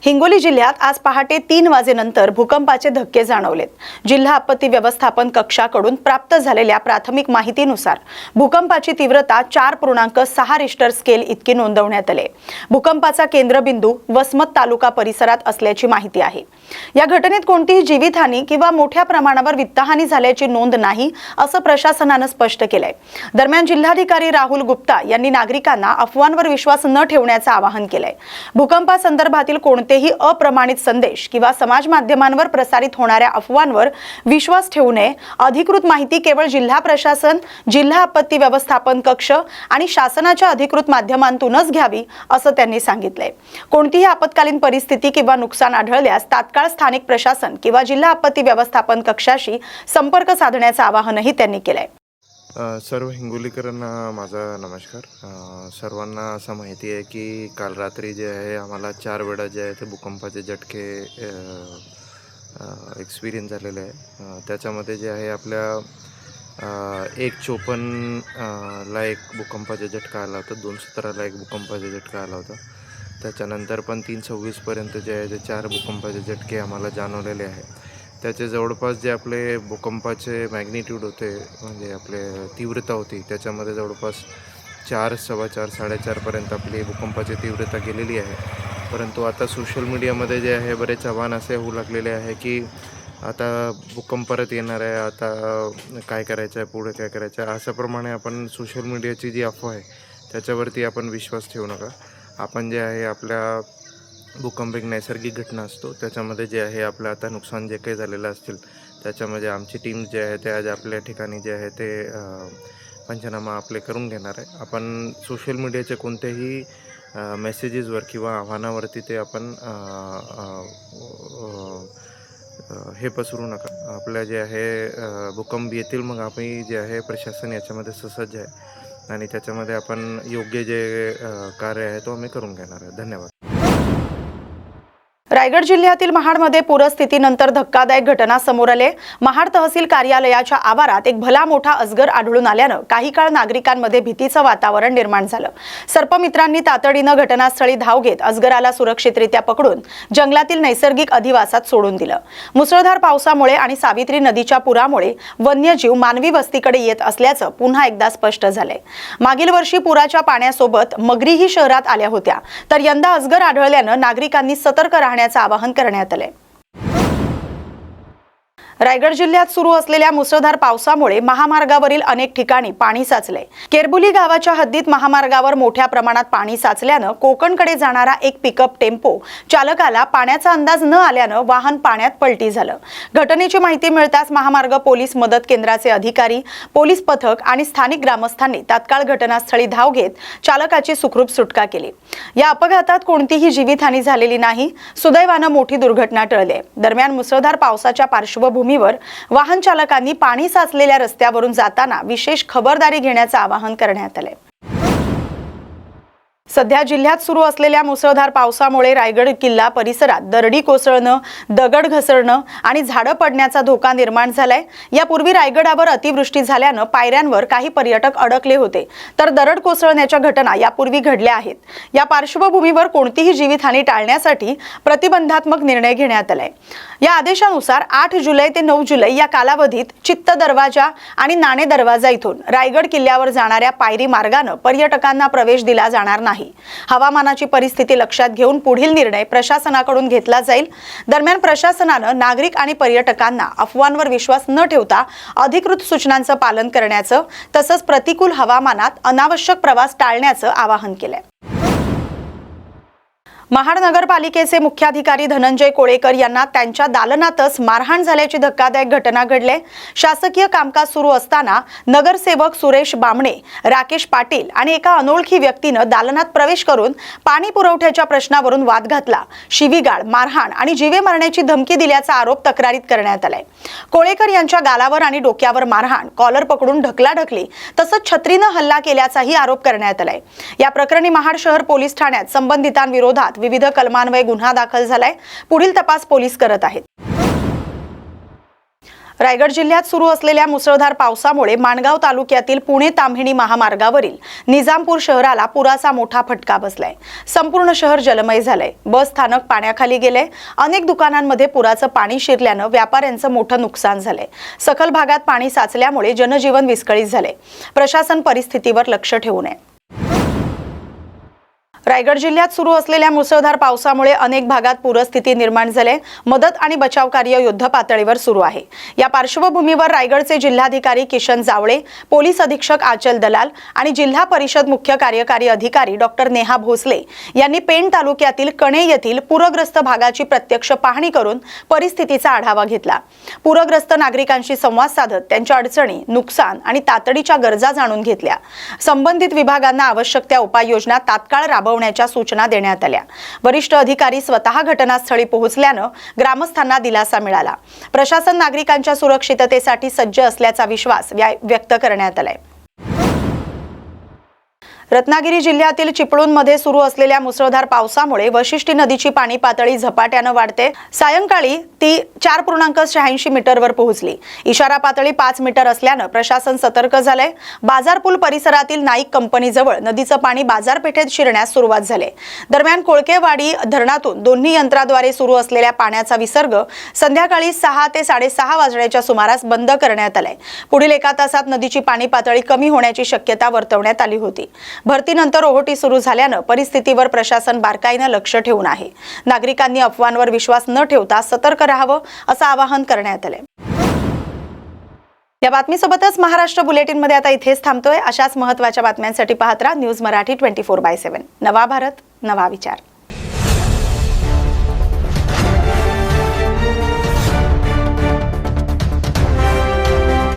हिंगोली जिल्ह्यात आज पहाटे 3 वाजेनंतर भूकंपाचे धक्के जाणवलेत। जिल्हा आपत्ती व्यवस्थापन कक्षाकडून प्राप्त झालेल्या प्राथमिक माहितीनुसार भूकंपाची तीव्रता 4.6 रिश्टर स्केल इतकी नोंदवण्यात आली। भूकंपाचा केंद्रबिंदू वसमत तालुका परिसरात असल्याची माहिती आहे। या घटनेत कोणतीही जीवितहानी किंवा मोठ्या प्रमाणावर वित्तहानी झाल्याची नोंद नाही असं प्रशासनाने स्पष्ट केलंय। दरम्यान जिल्हाधिकारी राहुल गुप्ता यांनी नागरिकांना अफवांवर विश्वास न ठेवण्याचं आवाहन केलंय। भूकंपासंदर्भातील कोणतेही अप्रमाणित संदेश किंवा समाज माध्यमांवर प्रसारित होणाऱ्या अफवांवर विश्वास ठेवू नये। अधिकृत माहिती केवळ जिल्हा प्रशासन, जिल्हा आपत्ती व्यवस्थापन कक्ष आणि शासनाच्या अधिकृत माध्यमांतूनच घ्यावी असं त्यांनी सांगितलंय। कोणतीही आपत्कालीन परिस्थिती किंवा नुकसान आढळल्यास तात्काळ स्थानिक प्रशासन किंवा जिल्हा आपत्ती व्यवस्थापन कक्षाशी संपर्क साधण्याचं आवाहनही त्यांनी केलंय। सर्व हिंगोलीकरांना माझा नमस्कार। सर्वांना असं माहिती आहे की काल रात्री जे आहे आम्हाला 4 वेळा जे आहे ते भूकंपाचे झटके एक्सपिरियन्स झालेले आहे। त्याच्यामध्ये जे आहे आपल्या 1:54 ला एक भूकंपाचा झटका आला होता, 2:17 ला एक भूकंपाचा झटका आला होता। त्याच्यानंतर पण 3:26 पर्यंत जे आहे ते 4 भूकंपाचे झटके आम्हाला जाणवलेले आहे। त्याचे जवळपास जे आपले भूकंपाचे मॅग्निट्यूड होते, म्हणजे आपले तीव्रता होती, त्याच्यामध्ये जवळपास 4, 4.25, 4.5 पर्यंत आपली भूकंपाची तीव्रता गेलेली आहे। परंतु आता सोशल मीडियामध्ये जे आहे बरेच आव्हान असे होऊ लागलेले आहे की आता भूकंप परत येणार आहे, आता काय करायचं आहे, पुढे काय करायचं आहे, अशाप्रमाणे आपण सोशल मीडियाची जी अफवा आहे त्याच्यावरती आपण विश्वास ठेवू नका। आपण जे आहे आपल्या भूकंप एक नैसर्गिक घटना असतो, त्याच्यामध्ये जे आहे आपलं आता नुकसान जे काही झालेलं असतील त्याच्यामध्ये आमची टीम जे आहे ते आज आपल्या ठिकाणी जे आहे ते पंचनामा आपले करून घेणार आहे। आपण सोशल मीडियाचे कोणत्याही मेसेजेसवर किंवा आव्हानावरती ते आपण हे पसरू नका। आपल्या जे आहे भूकंप येतील मग आम्ही जे आहे प्रशासन याच्यामध्ये ससज्ज आहे आणि त्याच्यामध्ये आपण योग्य जे कार्य आहे तो आम्ही करून घेणार आहे। धन्यवाद। रायगड जिल्ह्यातील महाडमध्ये पूरस्थितीनंतर धक्कादायक घटना समोर आली। महाड तहसील कार्यालयाच्या आवारात एक भला मोठा अजगर आढळून आल्यानं काही काळ नागरिकांमध्ये भीतीचं वातावरण निर्माण झालं। सर्पमित्रांनी तातडीनं घटनास्थळी धाव घेत अजगराला सुरक्षितरित्या पकडून जंगलातील नैसर्गिक अधिवासात सोडून दिलं। मुसळधार पावसामुळे आणि सावित्री नदीच्या पुरामुळे वन्यजीव मानवी वस्तीकडे येत असल्याचं पुन्हा एकदा स्पष्ट झालंय। मागील वर्षी पुराच्या पाण्यासोबत मगरीही शहरात आल्या होत्या, तर यंदा अजगर आढळल्यानं नागरिकांनी सतर्क राहण्याचं आवाहन करण्यात आले। रायगड जिल्ह्यात सुरू असलेल्या मुसळधार पावसामुळे महामार्गावरील अनेक ठिकाणी पाणी साचले। केरबुली गावाच्या हद्दीत महामार्गावर मोठ्या प्रमाणात पाणी साचल्यानं कोकणकडे जाणारा एक पिकअप टेम्पो चालकाला पाण्याचा अंदाज न आल्यानं वाहन पाण्यात पलटी झालं। घटनेची माहिती मिळताच महामार्ग पोलीस मदत केंद्राचे अधिकारी, पोलीस पथक आणि स्थानिक ग्रामस्थांनी तात्काळ घटनास्थळी धाव घेत चालकाची सुखरूप सुटका केली। या अपघातात कोणतीही जीवितहानी झालेली नाही। सुदैवानं मोठी दुर्घटना टळली। दरम्यान मुसळधार पावसाच्या पार्श्वभूमीवर वाहन चालकांनी पाणी साचलेल्या रस्त्यावरून जाताना विशेष खबरदारी घेण्याचं आवाहन करण्यात आले। सध्या जिल्ह्यात सुरू असलेल्या मुसळधार पावसामुळे रायगड किल्ला परिसरात दरडी कोसळणं, दगड घसरणं आणि झाडं पडण्याचा धोका निर्माण झालाय। यापूर्वी रायगडावर अतिवृष्टी झाल्यानं पायऱ्यांवर काही पर्यटक अडकले होते, तर दरड कोसळण्याच्या घटना यापूर्वी घडल्या आहेत। या पार्श्वभूमीवर कोणतीही जीवितहानी टाळण्यासाठी प्रतिबंधात्मक निर्णय घेण्यात आलाय। या आदेशानुसार 8 जुलै ते 9 जुलै या कालावधीत चित्त दरवाजा आणि नाणे दरवाजा इथून रायगड किल्ल्यावर जाणाऱ्या पायरी मार्गाने पर्यटकांना प्रवेश दिला जाणार नाही। हवामानाची परिस्थिती लक्षात घेऊन पुढील निर्णय प्रशासनाकडून घेतला जाईल। दरम्यान प्रशासनानं नागरिक आणि पर्यटकांना अफवांवर विश्वास न ठेवता अधिकृत सूचनांचं पालन करण्याचं तसंच प्रतिकूल हवामानात अनावश्यक प्रवास टाळण्याचं आवाहन केलंय। महाड नगरपालिकेचे मुख्याधिकारी धनंजय कोळेकर यांना त्यांच्या दालनातच मारहाण झाल्याची धक्कादायक घटना घडली। शासकीय कामकाज सुरू असताना नगरसेवक सुरेश बामणे, राकेश पाटील आणि एका अनोळखी व्यक्तीनं दालनात प्रवेश करून पाणी पुरवठ्याच्या प्रश्नावरून वाद घातला। शिवीगाळ, मारहाण आणि जीवे मारण्याची धमकी दिल्याचा आरोप तक्रारीत करण्यात आलाय। कोळेकर यांच्या गालावर आणि डोक्यावर मारहाण, कॉलर पकडून ढकलाढकली तसंच छत्रीनं हल्ला केल्याचाही आरोप करण्यात आलाय। या प्रकरणी महाड शहर पोलीस ठाण्यात संबंधितांविरोधात विविध कलमान्वये गुन्हा दाखल झालाय। पुढील तपास पोलीस करत आहेत। रायगड जिल्ह्यात सुरू असलेल्या मुसळधार पावसामुळे माणगाव तालुक्यातील पुणे ताम्हिणी महामार्गावरील निजामपूर शहराला पुराचा मोठा फटका बसलाय। संपूर्ण शहर जलमय झालंय। बस स्थानक पाण्याखाली गेले। अनेक दुकानांमध्ये पुराचं पाणी शिरल्यानं व्यापाऱ्यांचं मोठं नुकसान झालंय। सखल भागात पाणी साचल्यामुळे जनजीवन विस्कळीत झाले। प्रशासन परिस्थितीवर लक्ष ठेवून आहे। रायगड जिल्ह्यात सुरू असलेल्या मुसळधार पावसामुळे अनेक भागात पूरस्थिती निर्माण झाली। मदत आणि बचाव कार्य युद्धपातळीवर सुरू आहे। या पार्श्वभूमीवर रायगडचे जिल्हाधिकारी किशन जावळे, पोलीस अधीक्षक आचल दलाल आणि जिल्हा परिषद मुख्य कार्यकारी अधिकारी डॉक्टर नेहा भोसले यांनी पेण तालुक्यातील कणे येथील पूरग्रस्त भागाची प्रत्यक्ष पाहणी करून परिस्थितीचा आढावा घेतला। पूरग्रस्त नागरिकांशी संवाद साधत त्यांच्या अडचणी, नुकसान आणि तातडीच्या गरजा जाणून घेतल्या। संबंधित विभागांना आवश्यक त्या उपाययोजना तात्काळ राबवण्याच्या सूचना देण्यात आल्या। वरिष्ठ अधिकारी स्वतः घटनास्थळी पोहोचल्यानं ग्रामस्थांना दिलासा मिळाला। प्रशासन नागरिकांच्या सुरक्षिततेसाठी सज्ज असल्याचा विश्वास व्यक्त करण्यात आलाय। रत्नागिरी जिल्ह्यातील चिपळूणमध्ये सुरू असलेल्या मुसळधार पावसामुळे वशिष्ठी नदीची पाणी पातळी झपाट्याने वाढते। सायंकाळी ती 4.86 मीटरवर पोहोचली। इशारा पातळी 5 मीटर असल्यानं प्रशासन सतर्क झालंय। बाजारपूल परिसरातील नाईक कंपनीजवळ नदीचं पाणी बाजारपेठेत शिरण्यास सुरुवात झाली। दरम्यान कोळकेवाडी धरणातून दोन्ही यंत्राद्वारे सुरू असलेल्या पाण्याचा विसर्ग संध्याकाळी 6 ते 6:30 वाजण्याच्या सुमारास बंद करण्यात आलाय। पुढील 1 तासात नदीची पाणी पातळी कमी होण्याची शक्यता वर्तवण्यात आली होती। भरतीनंतर ओहोटी सुरू झाल्यानं परिस्थितीवर प्रशासन बारकाईने लक्ष ठेवून आहे। नागरिकांनी अफवांवर विश्वास न ठेवता सतर्क राहावं असं आवाहन करण्यात आलंय। या बातमीसोबतच महाराष्ट्र बुलेटिनमध्ये आता इथेच थांबतोय। अशाच महत्त्वाच्या बातम्यांसाठी पाहत राहा न्यूज मराठी 24/7। नवा भारत, नवा विचार।